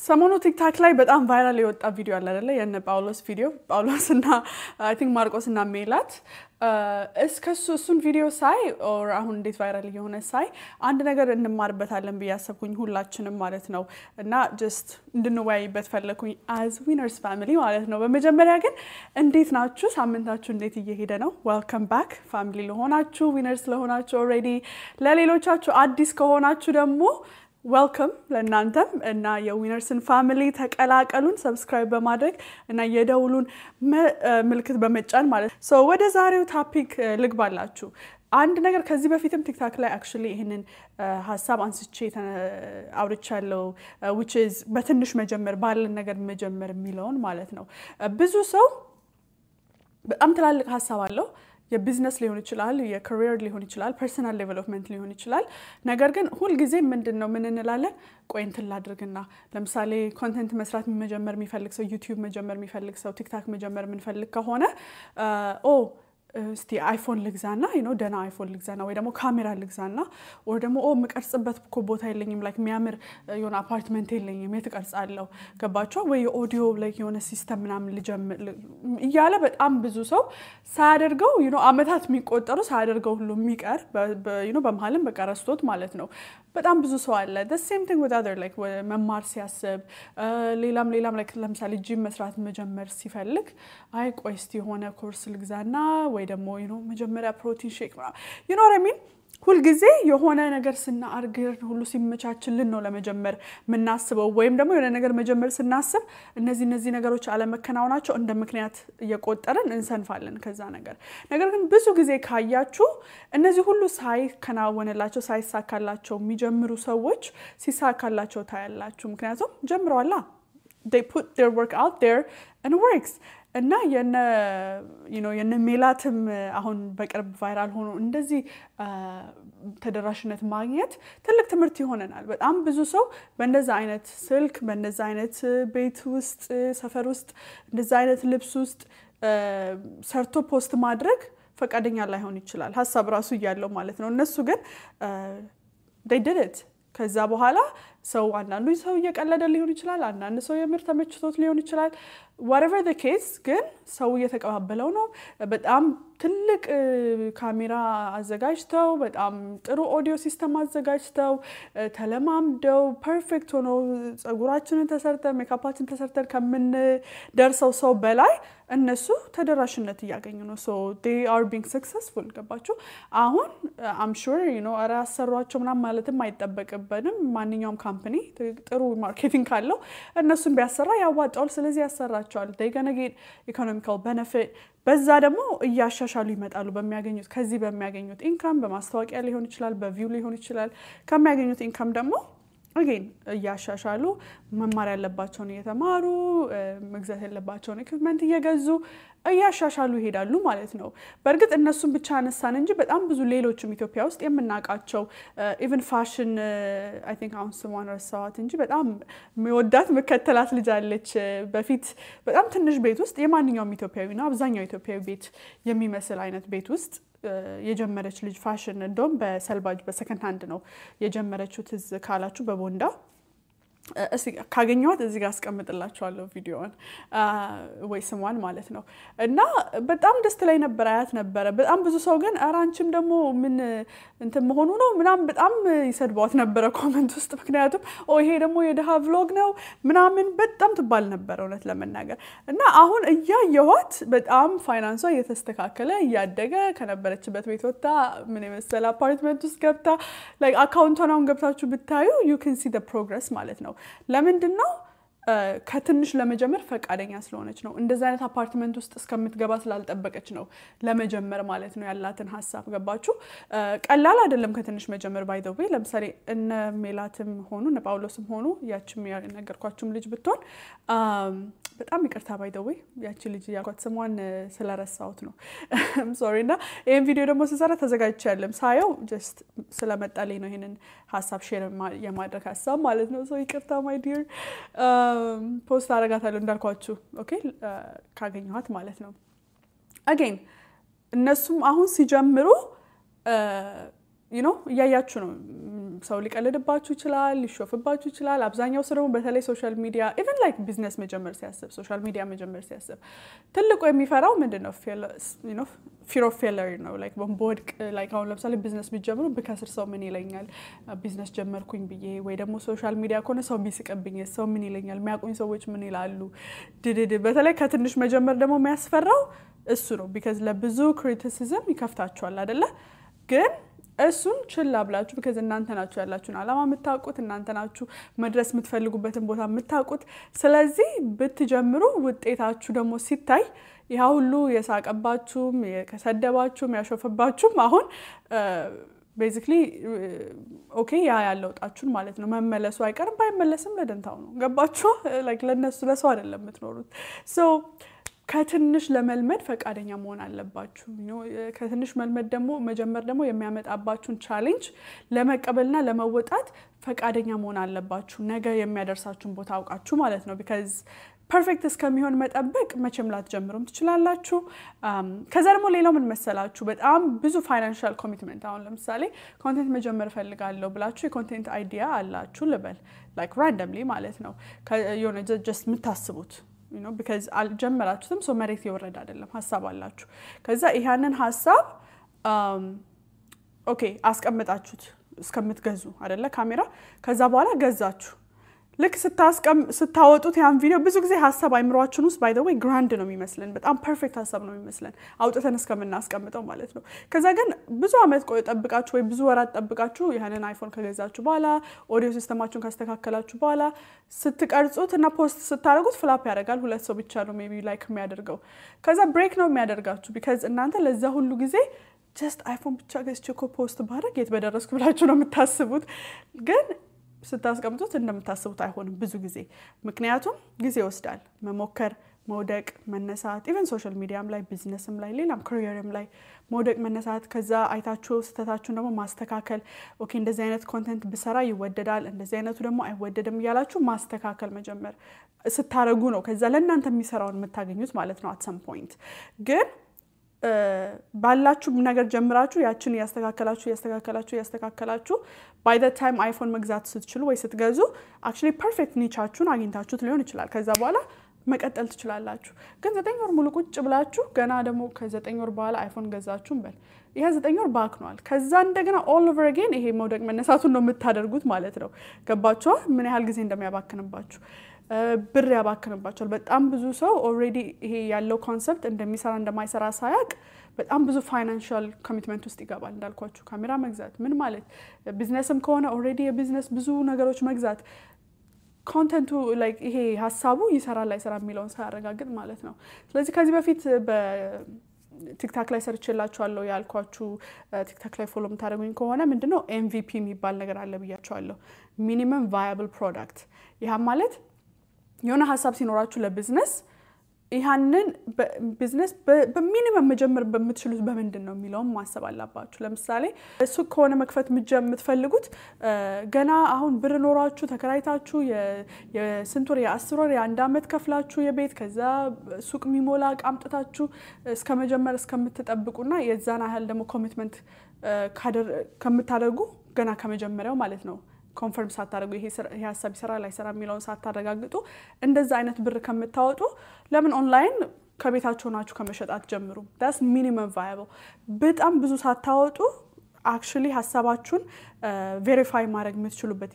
ሰሞኑ ቲክታክ ላይ በጣም ቫይራል የወጣ ቪዲዮ አለ አይደለ የነ ጳውሎስ ቪዲዮ ጳውሎስና አይ ቲንክ ማርቆስና ሜላት እሱን ቪዲዮ ሳይ ኦር አሁን እንዴት ቫይራል የሆነ ሳይ አንድ ነገር እንማርበታለን በያሰብኩኝ ሁላችንም ማለት ነው እና ጀስት እንድንወያይበት ፈለኩኝ as winners family ማለት ነው በመጀመሪያ ግን እንዴት ናችሁ ሳምንታችሁ እንዴት እየሄደ ነው welcome back family ለሆናችሁ winners ለሆናችሁ already ለሌሎቻችሁ አዲስ ከሆናችሁ ደግሞ welcome ለናንተም እና የዊነርስን ፋሚሊ ተቀላቀሉን ሰብስክራይብ በማድረግ እና የደውሉን ምልክት በመጫን ማለት ሶ ወደ ዛሬው ቶፒክ ልግባላችሁ አንድ ነገር ከዚህ በፊትም ቲክታክ ላይ actually ይሄንን ሐሳብ አንስቼ አውርቻለሁ which is በትንሽ መጀመር ባለን ነገር መጀመር የሚለውን ማለት ነው ብዙ ሰው በጣም ትላልቅ ሐሳብ አለው የቢዝነስ ሊሆን ይችላል የካሪየር ሊሆን ይችላል ፐርሰናል ዴቨሎፕመንት ሊሆን ይችላል ነገር ግን ሁሉ ጊዜ ምንድነው ምን እንላለን ቆይ እንትን ላድርግና ለምሳሌ ኮንቴንት መስራት መጀመር የሚፈልግ ሰው ዩቲዩብ መጀመር የሚፈልግ ሰው ቲክታክ መጀመር የሚፈልግ ከሆነ እስቲ አይፎን ልግዛና ደና አይፎን ልግዛና ወይ ደግሞ ካሜራ ልግዛና ወይ ደግሞ መቀርጽበት ቦታ የለኝም ላይክ የሚያምር የሆነ አፓርትመንት የለኝም የተቀርጻለሁ ገባችሁ ወይ ኦዲዮ ላይክ የሆነ ሲስተም ምናምን ልጀምር ይያለ በጣም ብዙ ሰው ሳያደርገው አመታት የሚቆጠሩ ሳያደርገው ሁሉ የሚቀር በመሐልም በቃ ረስቶት ማለት ነው በጣም ብዙ ሰው አለ the same thing with other like መማር ሲያስብ ሌላም like ለምሳሌ ጂም መስራት መጀመር ሲፈልግ አይ ቆይ እስቲ የሆነ ኮርስ ልግዛና ወይ ደግሞ መጀመሪያ ፕሮቲን ሼክ you know what I mean ሁሉ ጊዜ የሆነ ነገር ስናርግር ሁሉ ሲመቻችልን ነው ለመጀመር ምናስበው ወይም ደግሞ የሆነ ነገር መጀመር ስናስብ እነዚህ ነገሮች አለ መከናወናቸው እንደ ምክንያት እየቆጠረን እንሰንፋለን ከዛ ነገር ግን ብዙ ጊዜ ካያችሁ እነዚህ ሁሉ ሳይከናወንላቸው ሳይሳካላቸው የሚጀምሩ ሰዎች ሲሳካላቸው ታያላችሁ ምክንያቱም ጀምረዋላ they put their work out there and it works እና የነ ሜላትም አሁን በቅርብ ቫይራል ሆኖ እንደዚህ ተደራሽነት ማግኘት ትልቅ ትምህርት ይሆነናል በጣም ብዙ ሰው በእንደዛ አይነት ስልክ በእንደዛ አይነት ቤት ውስጥ ሰፈር ውስጥ እንደዛ አይነት ልብስ ውስጥ ሰርቶ ፖስት ማድረግ ፈቃደኛ ላይሆን ይችላል ሐሳብ ራሱ ያለው ማለት ነው እነሱ ግን they did it ከዛ በኋላ ሰው አንዳንዱ ሰው እየቀለደ ሊሆን ይችላል አንዳንዱ ሰው የምር ተመችቶት ሊሆን ይችላል whatever the case ግን ሰው እየተቀባበለው ነው በጣም ትልቅ ካሜራ አዘጋጅተው በጣም ጥሩ ኦዲዮ ሲስተም አዘጋጅተው ተለማምደው ፐርፌክት ሆኖ ጸጉራችንን ተሰርተን ሜካፓችን ተሰርተን ከምን ደርሰው ሰው በላይ እነሱ ተደራሽነት ያገኙ ነው so they are being successful ገባችሁ አሁን I'm sure አራሰሯቸው ምናም ማለትም አይጠበቅብንም ማንኛውም ካምፓኒ ጥሩ ማርኬቲንግ ካለው እነሱን ቢያሰራ ያዋጣው ስለዚህ ያሰራቸዋል they gonna get economical benefit በዛ ደግሞ እያሻሻሉ ይመጣሉ በሚያገኙት ከዚህ በሚያገኙት ኢንካም በማስተዋቂያ ሊሆን ይችላል በቪው ሊሆን ይችላል ከሚያገኙት ኢንካም ደግሞ again እያሻሻሉ መማር ያለባቸውን እየተማሩ መግዛት ያለባቸውን ኢኩዊፕመንት እየገዙ እያሻሻሉ ይሄዳሉ ማለት ነው በርግጥ እነሱን ብቻ አነሳን እንጂ በጣም ብዙ ሌሎችም ኢትዮጵያ ውስጥ የምናቃቸው even fashion I think አሁን ስሟን ረሳኋት እንጂ በጣም የሚወዳት መከተላት ልጅ አለች በፊት በጣም ትንሽ ቤት ውስጥ የማንኛውም ኢትዮጵያዊና አብዛኛው ኢትዮጵያዊ ቤት የሚመስል አይነት ቤት ውስጥ የጀመረች ልጅ ፋሽን እንደውም በሰልባጅ በሰከንድ ሃንድ ነው የጀመረችው ትዝ ካላችሁ በቦንዳ እስቲ ካገኘዋት እዚህ ጋር አስቀምጥላችኋለሁ ቪዲዮውን ወይ ስሟን ማለት ነው እና በጣም ደስ ላይ ነበር አያት ነበር በጣም ብዙ ሰው ግን አራንቺም ደግሞ ምን እንትን መሆኑ ነው ምናምን በጣም ይሰድቧት ነበር ኮሜንት ውስጥ ምክንያቱም ይሄ ደግሞ የደሃ ቭሎግ ነው ምናምን በጣም ትባል ነበር እውነት ለመናገር እና አሁን እያየኋት በጣም ፋይናንሷ እየተስተካከለ ያደገ ከነበረችበት ቤት ወጣ ምን የመሰለ አፓርትመንት ውስጥ ገብታ like አካውንቷን አሁን ገብታችሁ ብታዩ you can see the progress ማለት ነው ለምንድነው ከትንሽ ለመጀመር ፈቃደኛ ስለሆነች ነው እንደዛ አይነት አፓርትመንት ውስጥ እስከምትገባ ስላልጠበቀች ነው ለመጀመር ማለት ነው ያላትን ሐሳብ ገባችሁ ቀላል አይደለም ከትንሽ መጀመር by the way ለምሳሌ እነ ሜላትም ሆኑ እነ ጳውሎስም ሆኑ ያቺም ያነገርኳችሁም ልጅ ብትሆን በጣም ይቅርታ by the way ያቺ ልጅ ያልኳት ስሟን ስለረሳሁት ነው I'm sorry እና ይሄን ቪዲዮ ደግሞ ስሰራ ተዘጋጅቻለሁ ሳየው just ስለመጣልኝ ነው ይሄንን ሐሳብ ሼር የማድረግ ሐሳብ ማለት ነው so ይቅርታ my dear ፖስት አደርጋታለሁ እንዳልኳችሁ ኦኬ ካገኘኋት ማለት ነው again እነሱም አሁን ሲጀምሩ ያያችሁ ነው ሰው ሊቀልድባችሁ ይችላል ሊሾፍባችሁ ይችላል አብዛኛው ሰው በተለይ ሶሻል ሚዲያ even like business መጀመር ሲያስብ ሶሻል ሚዲያ መጀመር ሲያስብ ትልቁ የሚፈራው ምንድነው fear of failure ነው like ቦምቦድቅ like አሁን ለምሳሌ ቢዝነስ ቢጀምሩ በከስር ሰው ምን ይለኛል ቢዝነስ ጀመርኩኝ ብዬ ወይ ደግሞ ሶሻል ሚዲያ ኮነ ሰው ቢስቀብኝ ሰው ምን ይለኛል የሚያቆኝ ሰዎች ምን ይላሉ ድድድ በተለይ ከትንሽ መጀመር ደግሞ የሚያስፈራው እሱ ነው because ለብዙ criticism ይከፍታችኋል አይደለ ግን እሱን ችላ ብላችሁ because እናንተ ናችሁ ያላችሁን አላማ የምታውቁት እናንተ ናችሁ መድረስ የምትፈልጉበትን ቦታ የምታውቁት ስለዚህ ብትጀምሩ ውጤታችሁ ደግሞ ሲታይ ያ ሁሉ የሳቀባችሁም የከሰደባችሁም ያሾፈባችሁም አሁን basically okay ያ ያለውጣችሁን ማለት ነው መመለሱ አይቀርም ባይመለስም ለደንታው ነው ገባችሁ like ለነሱ ለሰው አይደለም የምትኖሩት so ከትንሽ ለመልመድ ፈቃደኛ መሆን አለባችሁ ከትንሽ መልመድ ደግሞ መጀመር ደግሞ የሚያመጣባችሁን ቻሌንጅ ለመቀበልና ለመወጣት ፈቃደኛ መሆን አለባችሁ ነገ የሚያደርሳችሁን ቦታ አውቃችሁ ማለት ነው because perfect እስከሚሆን መጠበቅ መቼም ላትጀምሩም ትችላላችሁ ከዛ ደግሞ ሌላው ምን መሰላችሁ በጣም ብዙ ፋይናንሻል ኮሚትመንት አሁን ለምሳሌ ኮንቴንት መጀመር ፈልጋለሁ ብላችሁ የኮንቴንት አይዲያ አላችሁ ልበል like randomly ማለት ነው just ምታስቡት because አልጀመራችሁትም so መሬት ይወረድ አይደለም ሐሳብ አላችሁ ከዛ ይሄንን ሐሳብ ኦኬ አስቀምጣችሁት እስከምትገዙ አይደለ ካሜራ ከዛ በኋላ ገዛችሁ ልክ ስታወጡት ያን ቪዲዮ ብዙ ጊዜ ሐሳብ አይምሮአችሁን ውስጥ by the way grand ነው የሚመስለን በጣም ፐርፌክት ሐሳብ ነው የሚመስለን አውጥተን እስከምናስቀምጠው ማለት ነው ከዛ ግን ብዙ አመት ቆይ ጠብቃችሁ ወይ ብዙ ወራት ጠብቃችሁ ያንን አይፎን ከገዛችሁ በኋላ ኦዲዮ ሲስተማችሁን ካስተካከላችሁ በኋላ ስትቀርጹትና ፖስት ስታደርጉት ፍላፕ ያደርጋል ሁለት ሰው ብቻ ነው ሜቢ ላይክ የሚያደርገው ከዛ ብሬክ ነው የሚያደርጋችሁ because እናንተ ለዛ ሁሉ ጊዜ just አይፎን ብቻ ገዝቼ ፖስት ባደርግ የት በደረስኩ ብላችሁ ነው የምታስቡት ግን ስታስቀምጡት እንደምታስቡት አይሆንም ብዙ ጊዜ ምክንያቱም ጊዜ ወስዳል መሞከር መውደቅ መነሳት even social mediaም ላይ ቢዝነስም ላይ ሌላም careerም ላይ መውደቅ መነሳት ከዛ አይታችሁ ስተታችሁን ደግሞ ማስተካከል ኦኬ እንደዚህ አይነት ኮንቴንት ብሰራ ይወደዳል እንደዚህ አይነቱ ደግሞ አይወደድም ይያላችሁ ማስተካከል መጀመር ስታረጉ ነው ከዛ ለእናንተ የሚሰራውን የምታገኙት ማለት ነው at some point ግን ባላችሁ ነገር ጀምራችሁ ያችን ያስተካከላችሁ by the time iPhone መግዛት ስትችሉ ወይ ስትገዙ actually perfect niche-አችሁን አግኝታችሁት ሊሆን ይችላል ከዛ በኋላ መቀጠል ትችላላችሁ ግን 9 ወር ሙሉ ቁጭ ብላችሁ ገና ደግሞ ከ9 ወር በኋላ iPhone ገዛችሁን በል ይሄ 9 ወር ባክኗል ከዛ እንደገና all over again ይሄ መውደቅ መነሳቱን ነው የምታደርጉት ማለት ነው ገባችሁ ምን ያህል ጊዜ እንደሚያባክንባችሁ ብር ያባክንባችኋል በጣም ብዙ ሰው already ይሄ ያለው ኮንሰፕት እንደሚሰራ እንደማይሰራ ሳያቅ በጣም ብዙ ፋይናንሻል ኮሚትመንት ውስጥ ይገባል እንዳልኳችሁ ካሜራ መግዛት ምን ማለት ቢዝነስም ከሆነ already የቢዝነስ ብዙ ነገሮች መግዛት ኮንቴንቱ like ይሄ ሐሳቡ ይሰራል አይሰራ የሚለውን ሳያረጋግጥ ማለት ነው ስለዚህ ከዚህ በፊት ቲክታክ ላይ ሰርችላችኋለሁ ያልኳችሁ ቲክታክ ላይ ፎሎ ምታደርጉኝ ከሆነ ምንድነው MVP የሚባል ነገር አለ ብያችኋለሁ ሚኒመም ቫያብል ፕሮዳክት ይሄ ማለት የሆነ ሐሳብ ሲኖራችሁ ለቢዝነስ ይሄንን ቢዝነስ በሚኒመም መጀመር በምትችሉት በመንድነው የሚለው ማሰብ አለባችሁ ለምሳሌ ሱቅ ከሆነ መክፈት የምትፈልጉት ገና አሁን ብር ኖራችሁ ተከራይታችሁ የስንት ወር የ10 ወር የ1 አመት ከፍላችሁ የቤት ከዛ ሱቅ ሚሞላ ቃምጥታችሁ እስከመጀመር እስከምትጠብቁና የዛና ያህል ደግሞ ኮሚትመንት ከምታደርጉ ገና ከመጀመሪያው ማለት ነው ኮንፈርም ሳታደርጉ ይሄ ሐሳብ ይሰራል አይሰራ የሚለውን ሳታረጋግጡ እንደዛ አይነት ብር ከምታወጡ ለምን ኦንላይን ከቤታችሁ ሆናችሁ ከመሸጣት ጀምሩ that's minimum viable በጣም ብዙ ሳታወጡ actually ሐሳባችሁን verify ማድረግ የምትችሉበት